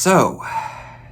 So,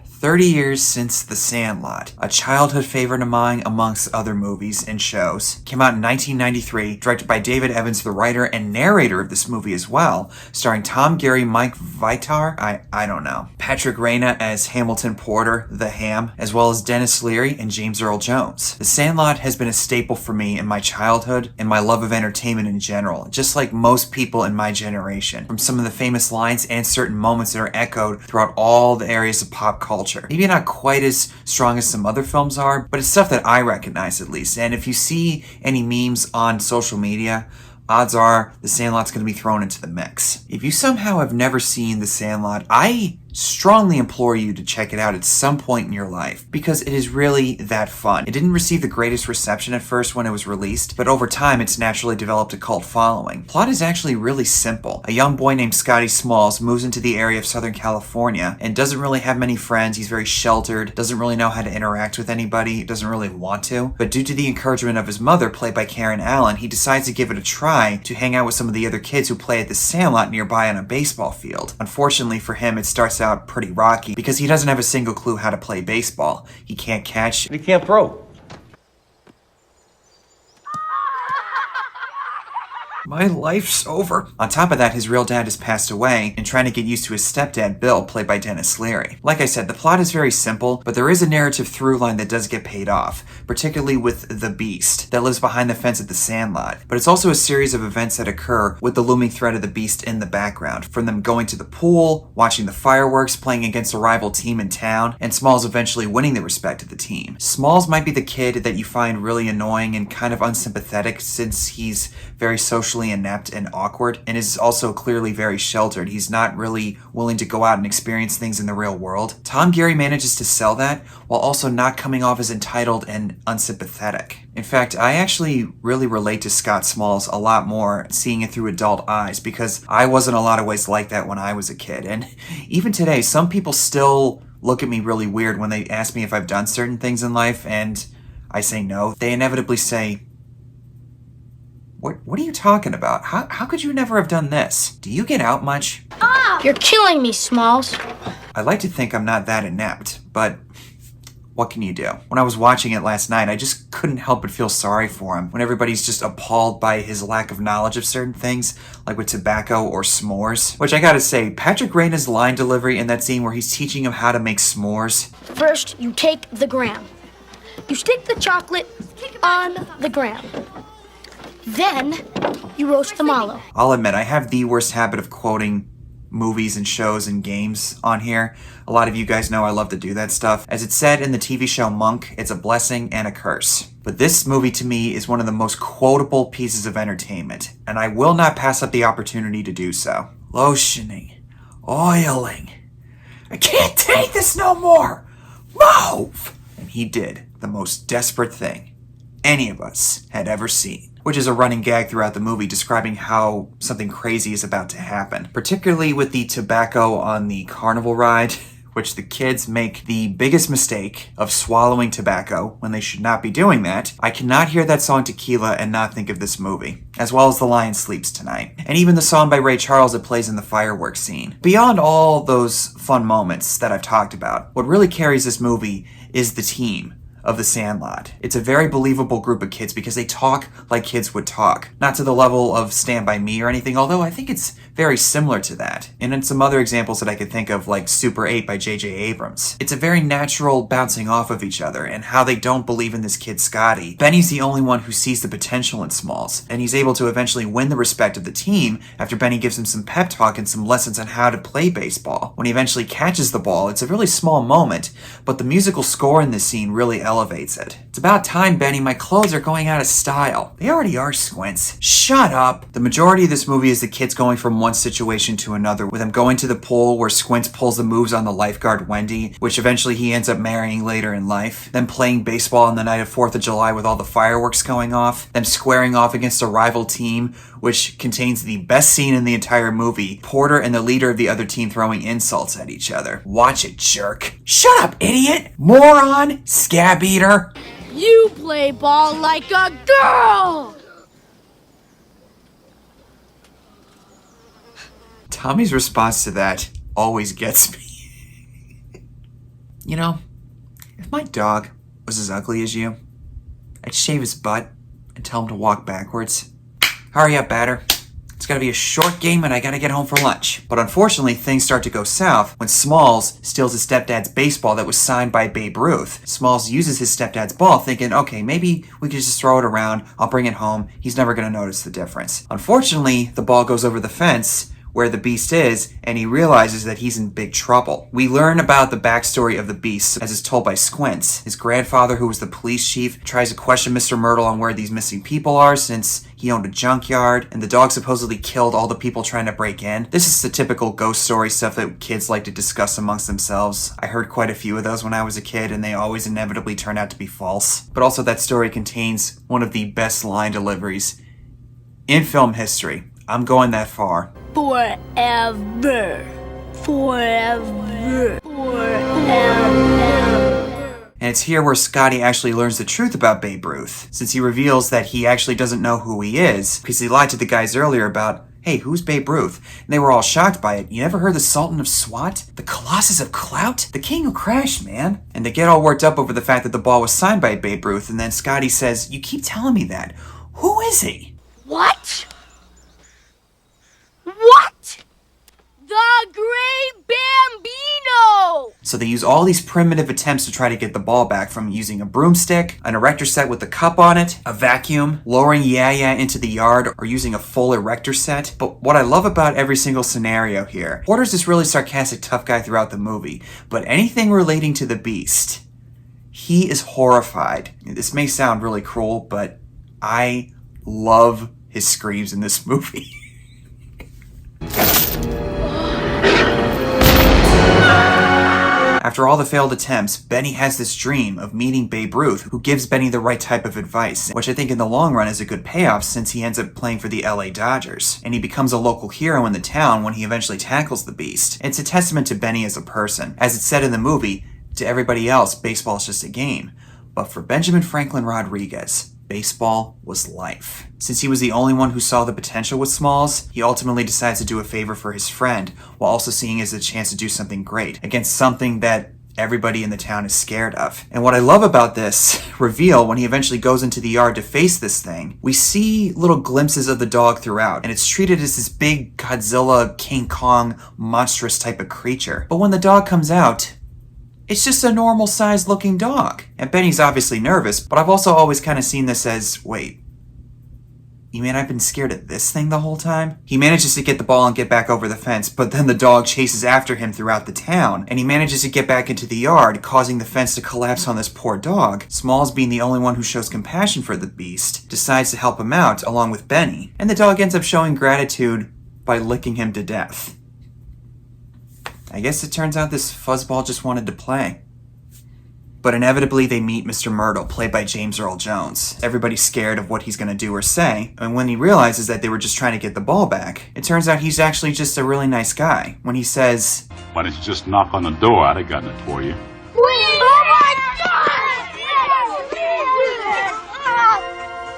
30 years since The Sandlot, a childhood favorite of mine amongst other movies and shows, came out in 1993, directed by David Evans, the writer and narrator of this movie as well, starring Tom Gary, Mike Vitar, I don't know, Patrick Reyna as Hamilton Porter, the Ham, as well as Dennis Leary and James Earl Jones. The Sandlot has been a staple for me in my childhood and my love of entertainment in general, just like most people in my generation, from some of the famous lines and certain moments that are echoed throughout all the areas of pop culture. Maybe not quite as strong as some other films are, but it's stuff that I recognize at least. And if you see any memes on social media, odds are The Sandlot's going to be thrown into the mix. If you somehow have never seen The Sandlot, I strongly implore you to check it out at some point in your life, because it is really that fun. It didn't receive the greatest reception at first when it was released, but over time it's naturally developed a cult following. Plot is actually really simple. A young boy named Scotty Smalls moves into the area of Southern California and doesn't really have many friends. He's very sheltered, doesn't really know how to interact with anybody, doesn't really want to, but due to the encouragement of his mother, played by Karen Allen, he decides to give it a try to hang out with some of the other kids who play at the Sandlot nearby on a baseball field. Unfortunately for him, it starts out pretty rocky because he doesn't have a single clue how to play baseball. He can't catch. He can't throw. My life's over. On top of that, his real dad has passed away, and trying to get used to his stepdad, Bill, played by Dennis Leary. Like I said, the plot is very simple, but there is a narrative through line that does get paid off, particularly with the Beast that lives behind the fence at the Sandlot. But it's also a series of events that occur with the looming threat of the Beast in the background, from them going to the pool, watching the fireworks, playing against a rival team in town, and Smalls eventually winning the respect of the team. Smalls might be the kid that you find really annoying and kind of unsympathetic, since he's very socially inept and awkward, and is also clearly very sheltered. He's not really willing to go out and experience things in the real world. Tom Gary manages to sell that while also not coming off as entitled and unsympathetic. In fact, I actually really relate to Scott Smalls a lot more seeing it through adult eyes, because I was in a lot of ways like that when I was a kid. And even today, some people still look at me really weird when they ask me if I've done certain things in life, and I say no. They inevitably say, What are you talking about? How could you never have done this? Do you get out much? Ah! You're killing me, Smalls. I like to think I'm not that inept, but what can you do? When I was watching it last night, I just couldn't help but feel sorry for him when everybody's just appalled by his lack of knowledge of certain things, like with tobacco or s'mores. Which I gotta say, Patrick Reyna's line delivery in that scene where he's teaching him how to make s'mores. First, you take the gram. You stick the chocolate on the gram. Then, you roast the mallow. I'll admit, I have the worst habit of quoting movies and shows and games on here. A lot of you guys know I love to do that stuff. As it's said in the TV show Monk, it's a blessing and a curse. But this movie to me is one of the most quotable pieces of entertainment, and I will not pass up the opportunity to do so. Lotioning. Oiling. I can't take this no more! Move! And he did the most desperate thing any of us had ever seen, which is a running gag throughout the movie describing how something crazy is about to happen, particularly with the tobacco on the carnival ride, which the kids make the biggest mistake of swallowing tobacco when they should not be doing that. I cannot hear that song Tequila and not think of this movie, as well as The Lion Sleeps Tonight, and even the song by Ray Charles that plays in the fireworks scene. Beyond all those fun moments that I've talked about, what really carries this movie is the team of the Sandlot. It's a very believable group of kids because they talk like kids would talk. Not to the level of Stand By Me or anything, although I think it's very similar to that. And in some other examples that I could think of, like Super 8 by J.J. Abrams. It's a very natural bouncing off of each other and how they don't believe in this kid Scotty. Benny's the only one who sees the potential in Smalls, and he's able to eventually win the respect of the team after Benny gives him some pep talk and some lessons on how to play baseball. When he eventually catches the ball, it's a really small moment, but the musical score in this scene really elevates it. It's about time, Benny. My clothes are going out of style. They already are, Squints. Shut up. The majority of this movie is the kids going from one situation to another, with them going to the pool where Squints pulls the moves on the lifeguard Wendy, which eventually he ends up marrying later in life, them playing baseball on the night of 4th of July with all the fireworks going off, them squaring off against a rival team, which contains the best scene in the entire movie, Porter and the leader of the other team throwing insults at each other. Watch it, jerk. Shut up, idiot! Moron! Scab eater! You play ball like a girl! Tommy's response to that always gets me. You know, if my dog was as ugly as you, I'd shave his butt and tell him to walk backwards. Hurry up, batter. It's gotta be a short game and I gotta get home for lunch. But unfortunately, things start to go south when Smalls steals his stepdad's baseball that was signed by Babe Ruth. Smalls uses his stepdad's ball thinking, okay, maybe we could just throw it around, I'll bring it home, he's never gonna notice the difference. Unfortunately, the ball goes over the fence where the Beast is, and he realizes that he's in big trouble. We learn about the backstory of the Beast as is told by Squints. His grandfather, who was the police chief, tries to question Mr. Myrtle on where these missing people are since he owned a junkyard, and the dog supposedly killed all the people trying to break in. This is the typical ghost story stuff that kids like to discuss amongst themselves. I heard quite a few of those when I was a kid, and they always inevitably turn out to be false. But also that story contains one of the best line deliveries in film history. I'm going that far. Forever. Forever. Forever. And it's here where Scotty actually learns the truth about Babe Ruth, since he reveals that he actually doesn't know who he is, because he lied to the guys earlier about, hey, who's Babe Ruth? And they were all shocked by it. You never heard the Sultan of Swat? The Colossus of Clout? The King who crashed, man. And they get all worked up over the fact that the ball was signed by Babe Ruth, and then Scotty says, you keep telling me that. Who is he? What? What? The Great Bambino! So they use all these primitive attempts to try to get the ball back, from using a broomstick, an erector set with a cup on it, a vacuum, lowering Yeah into the yard, or using a full erector set. But what I love about every single scenario here, Porter's this really sarcastic tough guy throughout the movie, but anything relating to the Beast, he is horrified. This may sound really cruel, but I love his screams in this movie. After all the failed attempts, Benny has this dream of meeting Babe Ruth, who gives Benny the right type of advice, which I think in the long run is a good payoff since he ends up playing for the LA Dodgers. And he becomes a local hero in the town when he eventually tackles the Beast. It's a testament to Benny as a person. As it's said in the movie, to everybody else, baseball is just a game. But for Benjamin Franklin Rodriguez, baseball was life. Since he was the only one who saw the potential with Smalls, he ultimately decides to do a favor for his friend, while also seeing it as a chance to do something great, against something that everybody in the town is scared of. And what I love about this reveal, when he eventually goes into the yard to face this thing, we see little glimpses of the dog throughout, and it's treated as this big Godzilla, King Kong, monstrous type of creature. But when the dog comes out, it's just a normal sized looking dog. And Benny's obviously nervous, but I've also always kind of seen this as, wait, you mean I've been scared of this thing the whole time? He manages to get the ball and get back over the fence, but then the dog chases after him throughout the town, and he manages to get back into the yard, causing the fence to collapse on this poor dog. Smalls, being the only one who shows compassion for the Beast, decides to help him out along with Benny, and the dog ends up showing gratitude by licking him to death. I guess it turns out this fuzzball just wanted to play. But inevitably they meet Mr. Myrtle, played by James Earl Jones. Everybody's scared of what he's going to do or say, and when he realizes that they were just trying to get the ball back, it turns out he's actually just a really nice guy. When he says, "Why don't you just knock on the door? I'd have gotten it for you."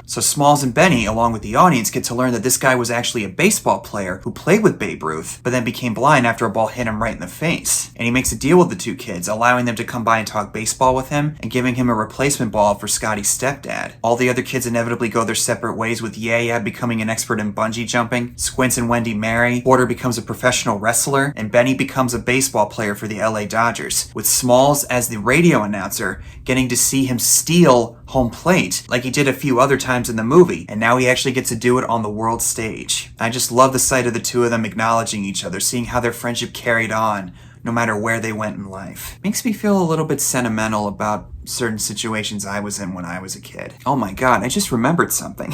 So Smalls and Benny, along with the audience, get to learn that this guy was actually a baseball player who played with Babe Ruth, but then became blind after a ball hit him right in the face. And he makes a deal with the two kids, allowing them to come by and talk baseball with him, and giving him a replacement ball for Scotty's stepdad. All the other kids inevitably go their separate ways, with Yeah becoming an expert in bungee jumping, Squints and Wendy marry, Porter becomes a professional wrestler, and Benny becomes a baseball player for the LA Dodgers, with Smalls as the radio announcer, getting to see him steal home plate, like he did a few other times in the movie, and now he actually gets to do it on the world stage. I just love the sight of the two of them acknowledging each other, seeing how their friendship carried on, no matter where they went in life. Makes me feel a little bit sentimental about certain situations I was in when I was a kid. Oh my god, I just remembered something.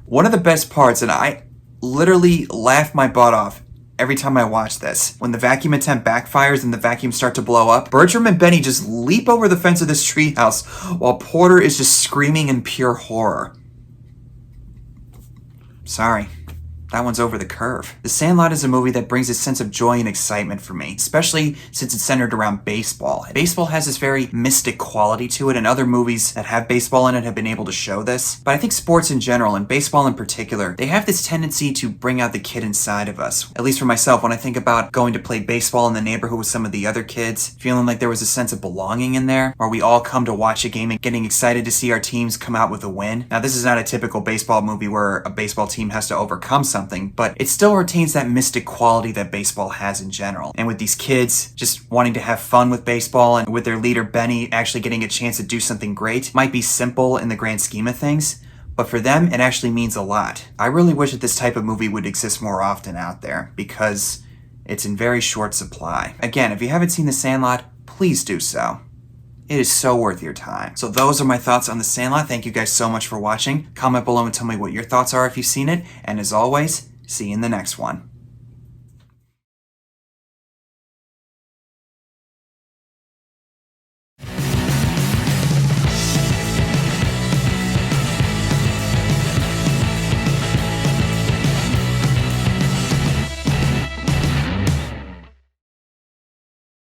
One of the best parts, and I literally laugh my butt off every time I watch this, when the vacuum attempt backfires and the vacuums start to blow up, Bertram and Benny just leap over the fence of this treehouse while Porter is just screaming in pure horror. Sorry. that one's over the curve. The Sandlot is a movie that brings a sense of joy and excitement for me, especially since it's centered around baseball. Baseball has this very mystic quality to it, and other movies that have baseball in it have been able to show this. But I think sports in general, and baseball in particular, they have this tendency to bring out the kid inside of us. At least for myself, when I think about going to play baseball in the neighborhood with some of the other kids, feeling like there was a sense of belonging in there, where we all come to watch a game and getting excited to see our teams come out with a win. Now, this is not a typical baseball movie where a baseball team has to overcome something, but it still retains that mystic quality that baseball has in general. And with these kids just wanting to have fun with baseball, and with their leader Benny actually getting a chance to do something great, might be simple in the grand scheme of things, but for them, it actually means a lot. I really wish that this type of movie would exist more often out there, because it's in very short supply. Again, if you haven't seen The Sandlot, please do so. It is so worth your time. So those are my thoughts on The Sandlot. Thank you guys so much for watching. Comment below and tell me what your thoughts are if you've seen it. And as always, see you in the next one.